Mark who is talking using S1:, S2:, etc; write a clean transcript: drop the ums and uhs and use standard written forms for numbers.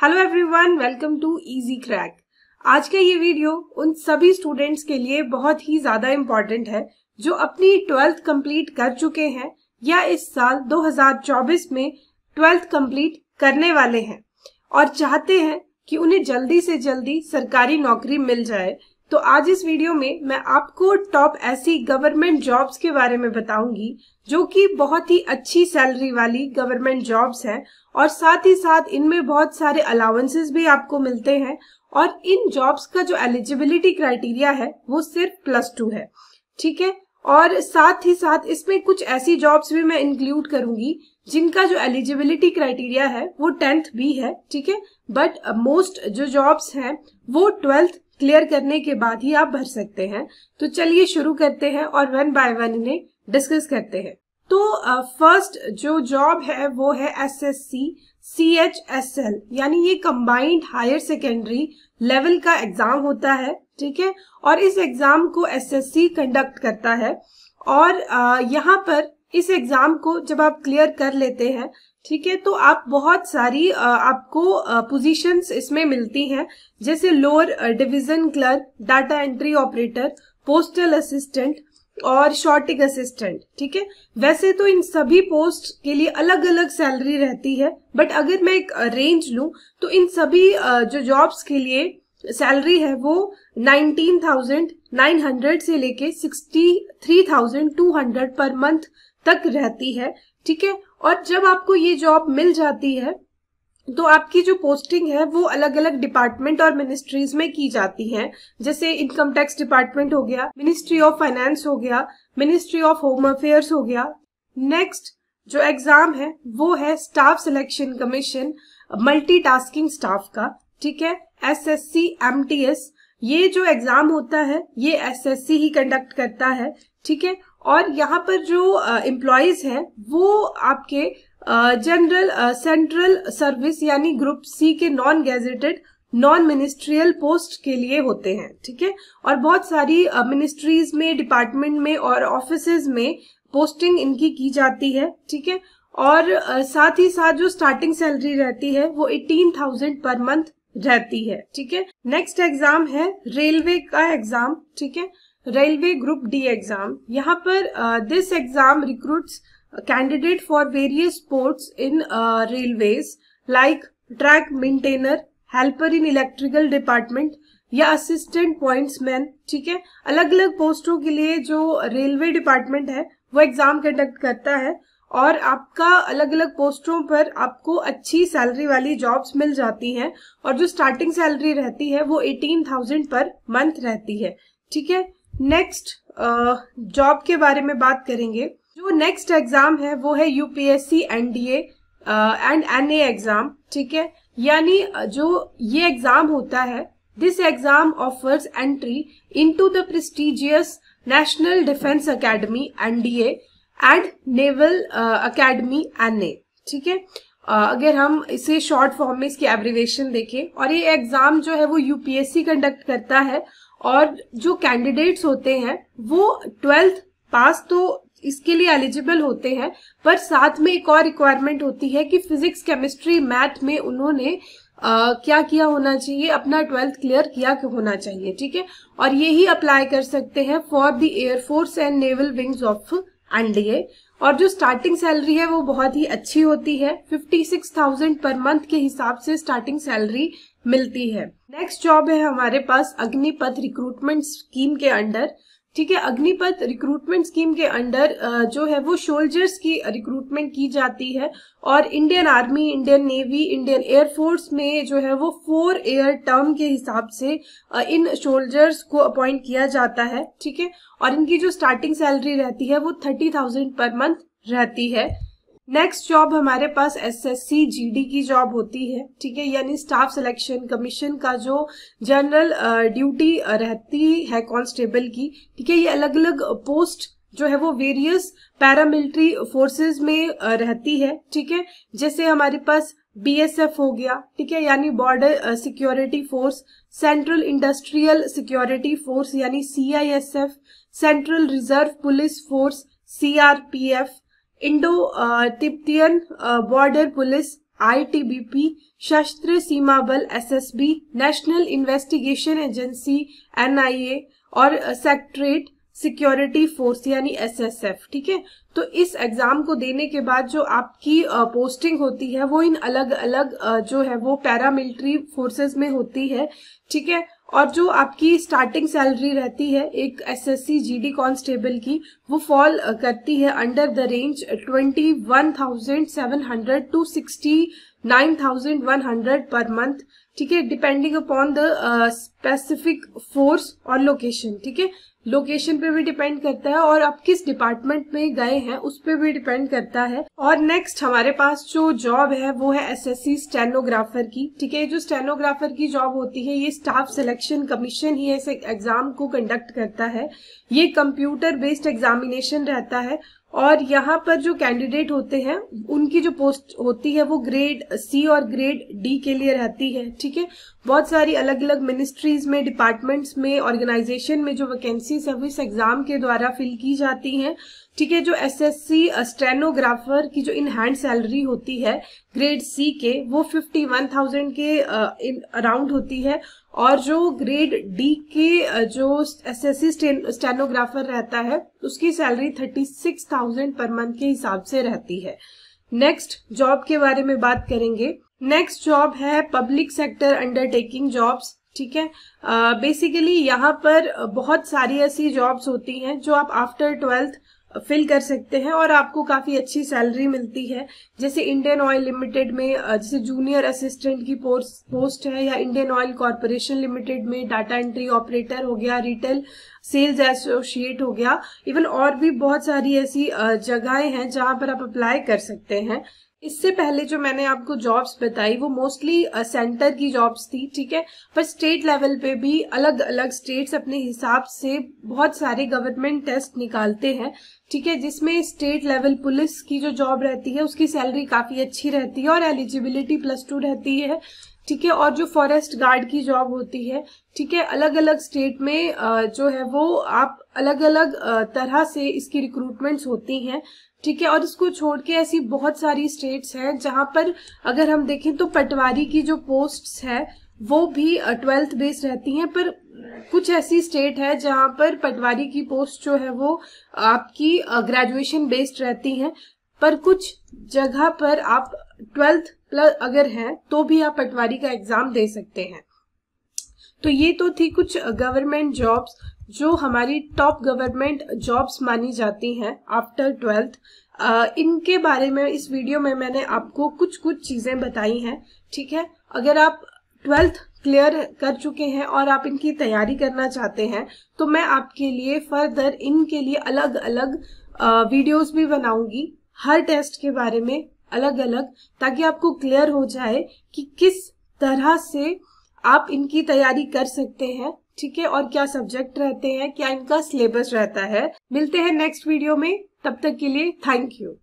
S1: Hello everyone, welcome to Easy Crack. आज का ये वीडियो उन सभी स्टूडेंट्स के लिए बहुत ही ज्यादा इम्पोर्टेंट है जो अपनी 12th कंप्लीट कर चुके हैं या इस साल 2024 में 12th कंप्लीट करने वाले हैं और चाहते हैं कि उन्हें जल्दी से जल्दी सरकारी नौकरी मिल जाए। तो आज इस वीडियो में मैं आपको टॉप ऐसी गवर्नमेंट जॉब्स के बारे में बताऊंगी जो कि बहुत ही अच्छी सैलरी वाली गवर्नमेंट जॉब्स हैं और साथ ही साथ इनमें बहुत सारे अलाउंसेस भी आपको मिलते हैं और इन जॉब्स का जो एलिजिबिलिटी क्राइटेरिया है वो सिर्फ +2 है। ठीक है, और साथ ही साथ इसमें कुछ ऐसी जॉब्स भी मैं इंक्लूड करूंगी जिनका जो एलिजिबिलिटी क्राइटेरिया है वो 10th भी है। ठीक है, बट मोस्ट जो जॉब्स हैं वो 12th क्लियर करने के बाद ही आप भर सकते हैं। तो चलिए शुरू करते हैं और वन बाय वन इन्हें डिस्कस करते हैं। तो फर्स्ट जो जॉब है वो है SSC CHSL, यानी ये कंबाइंड हायर सेकेंडरी लेवल का एग्जाम होता है। ठीक है, और इस एग्जाम को SSC कंडक्ट करता है और यहाँ पर इस एग्जाम को जब आप क्लियर कर लेते हैं, ठीक है, तो आप बहुत सारी आपको पोजीशंस इसमें मिलती हैं, जैसे lower division clerk, data entry operator, postal assistant और शॉर्टिंग असिस्टेंट। ठीक है, वैसे तो इन सभी पोस्ट के लिए अलग अलग सैलरी रहती है, बट अगर मैं एक रेंज लूं तो इन सभी जो जॉब्स के लिए सैलरी है वो 19,900 से लेके 63,200 पर मंथ तक रहती है। ठीक है, और जब आपको ये जॉब मिल जाती है तो आपकी जो पोस्टिंग है वो अलग अलग डिपार्टमेंट और मिनिस्ट्रीज में की जाती है, जैसे इनकम टैक्स डिपार्टमेंट हो गया, मिनिस्ट्री ऑफ फाइनेंस हो गया, मिनिस्ट्री ऑफ होम अफेयर्स हो गया। नेक्स्ट जो एग्जाम है वो है staff selection commission multitasking staff का। ठीक है, SSC MTS, ये जो एग्जाम होता है ये SSC ही कंडक्ट करता है। ठीक है, और यहाँ पर जो एम्प्लॉयज हैं वो आपके जनरल सेंट्रल सर्विस यानी ग्रुप C के non gazetted non ministerial post के लिए होते हैं। ठीक है, और बहुत सारी मिनिस्ट्रीज में, डिपार्टमेंट में और ऑफिसेज में पोस्टिंग इनकी की जाती है। ठीक है, और साथ ही साथ जो स्टार्टिंग सैलरी रहती है वो 18,000 पर मंथ रहती है। ठीक है, नेक्स्ट एग्जाम है रेलवे का एग्जाम। ठीक है, रेलवे ग्रुप D एग्जाम। यहाँ पर this exam recruits candidate for various posts in railways like track maintainer, helper in electrical department या असिस्टेंट पॉइंट्समैन। ठीक है, अलग अलग पोस्टों के लिए जो रेलवे डिपार्टमेंट है वो एग्जाम कंडक्ट करता है और आपका अलग अलग पोस्टों पर आपको अच्छी सैलरी वाली जॉब्स मिल जाती हैं और जो स्टार्टिंग सैलरी रहती है वो 18,000 पर मंथ रहती है। ठीक है, नेक्स्ट जॉब के बारे में बात करेंगे। जो नेक्स्ट एग्जाम है वो है UPSC NDA and NA exam. ठीक है, यानी जो ये एग्जाम होता है, this exam offers entry into the prestigious national defence academy NDA and naval academy NA। ठीक है, अगर हम इसे शॉर्ट फॉर्म में इसकी एब्रिवेशन देखें, और ये एग्जाम जो है वो UPSC कंडक्ट करता है और जो कैंडिडेट्स होते हैं वो 12th पास तो इसके लिए एलिजिबल होते हैं, पर साथ में एक और रिक्वायरमेंट होती है कि फिजिक्स, केमिस्ट्री, मैथ में उन्होंने क्या किया होना चाहिए, अपना 12th क्लियर किया होना चाहिए। ठीक है, और ये ही अप्लाई कर सकते हैं for the air force and naval wings of NDA। और जो स्टार्टिंग सैलरी है वो बहुत ही अच्छी होती है, 56,000 पर मंथ के हिसाब से स्टार्टिंग सैलरी मिलती है। नेक्स्ट जॉब है हमारे पास अग्निपथ रिक्रूटमेंट स्कीम के अंडर। ठीक है, अग्निपथ रिक्रूटमेंट स्कीम के अंडर जो है वो सोल्जर्स की रिक्रूटमेंट की जाती है और Indian army, Indian navy, Indian air force में जो है वो 4 ईयर टर्म के हिसाब से इन सोल्जर्स को अपॉइंट किया जाता है। ठीक है, और इनकी जो स्टार्टिंग सैलरी रहती है वो 30,000 पर मंथ रहती है। नेक्स्ट जॉब हमारे पास SSC GD की जॉब होती है। ठीक है, यानी स्टाफ सिलेक्शन कमीशन का जो जनरल ड्यूटी रहती है कांस्टेबल की। ठीक है, ये अलग अलग पोस्ट जो है वो वेरियस पैरामिलिट्री फोर्सेस में रहती है। ठीक है, जैसे हमारे पास BSF हो गया। ठीक है, यानी border security force, central industrial security force यानी CISF, central reserve police force CRPF, Indo Tibetan border police ITBP, सशस्त्र सीमा बल SSB, national investigation agency NIA और सेक्रेटरीट सिक्योरिटी फोर्स यानी SSF। ठीक है, तो इस एग्जाम को देने के बाद जो आपकी पोस्टिंग होती है वो इन अलग अलग जो है वो पैरामिलिट्री फोर्सेस में होती है। ठीक है, और जो आपकी स्टार्टिंग सैलरी रहती है एक SSC GD कांस्टेबल की, वो फॉल करती है under the range 21,700 to 69,100 per month. ठीक है, depending upon the specific force और लोकेशन। ठीक है, लोकेशन पे भी डिपेंड करता है और आप किस डिपार्टमेंट में गए हैं उस पे भी डिपेंड करता है। और नेक्स्ट हमारे पास जो जॉब है वो है SSC स्टेनोग्राफर की। ठीक है, जो स्टेनोग्राफर की जॉब होती है ये स्टाफ सिलेक्शन कमीशन ही इस एग्जाम को कंडक्ट करता है। ये कंप्यूटर बेस्ड एग्जामिनेशन रहता है और यहाँ पर जो कैंडिडेट होते हैं उनकी जो पोस्ट होती है वो ग्रेड C और ग्रेड D के लिए रहती है। ठीक है, बहुत सारी अलग अलग मिनिस्ट्रीज में, डिपार्टमेंट्स में, ऑर्गेनाइजेशन में जो वैकेंसीज है वो इस एग्जाम के द्वारा फिल की जाती हैं। ठीक है, जो SSC स्टेनोग्राफर की जो इन हैंड सैलरी होती है ग्रेड C के वो 51,000 के अराउंड होती है और जो ग्रेड D के जो SSC स्टेनोग्राफर रहता है उसकी सैलरी 36,000 पर मंथ के हिसाब से रहती है। नेक्स्ट जॉब के बारे में बात करेंगे। नेक्स्ट जॉब है पब्लिक सेक्टर अंडरटेकिंग जॉब्स। ठीक है, बेसिकली यहाँ पर बहुत सारी ऐसी जॉब्स होती हैं जो आप आफ्टर 12th फिल कर सकते हैं और आपको काफी अच्छी सैलरी मिलती है। जैसे इंडियन ऑयल लिमिटेड में जैसे जूनियर असिस्टेंट की पोस्ट है, या इंडियन ऑयल कॉर्पोरेशन लिमिटेड में डाटा एंट्री ऑपरेटर हो गया, रिटेल सेल्स एसोसिएट हो गया। इवन और भी बहुत सारी ऐसी जगहें हैं जहां पर आप अप्लाई कर सकते हैं। इससे पहले जो मैंने आपको जॉब्स बताई वो मोस्टली सेंटर की जॉब्स थी। ठीक है, पर स्टेट लेवल पे भी अलग अलग स्टेट्स अपने हिसाब से बहुत सारे गवर्नमेंट टेस्ट निकालते हैं। ठीक है, जिसमें स्टेट लेवल पुलिस की जो जॉब रहती है उसकी सैलरी काफी अच्छी रहती है और एलिजिबिलिटी +2 रहती है। ठीक है, और जो फॉरेस्ट गार्ड की जॉब होती है, ठीक है, अलग अलग स्टेट में जो है वो आप अलग अलग तरह से इसकी रिक्रूटमेंट्स होती हैं। ठीक है, और इसको छोड़ के ऐसी बहुत सारी स्टेट्स हैं जहां पर अगर हम देखें तो पटवारी की जो पोस्ट्स है वो भी 12th बेस्ड रहती हैं, पर कुछ ऐसी स्टेट है जहां पर पटवारी की पोस्ट जो है वो आपकी ग्रेजुएशन बेस्ड रहती हैं, पर कुछ जगह पर आप 12th प्लस अगर हैं तो भी आप पटवारी का एग्जाम दे सकते हैं। तो ये तो थी कुछ गवर्नमेंट जॉब्स जो हमारी टॉप गवर्नमेंट जॉब्स मानी जाती हैं आफ्टर 12th। इनके बारे में इस वीडियो में मैंने आपको कुछ चीजें बताई हैं। ठीक है, अगर आप 12th क्लियर कर चुके हैं और आप इनकी तैयारी करना चाहते हैं तो मैं आपके लिए फर्दर इनके लिए अलग अलग वीडियोस भी बनाऊंगी, हर टेस्ट के बारे में अलग अलग, ताकि आपको क्लियर हो जाए कि किस तरह से आप इनकी तैयारी कर सकते हैं। ठीक है, और क्या सब्जेक्ट रहते हैं, क्या इनका सिलेबस रहता है। मिलते हैं नेक्स्ट वीडियो में, तब तक के लिए थैंक यू।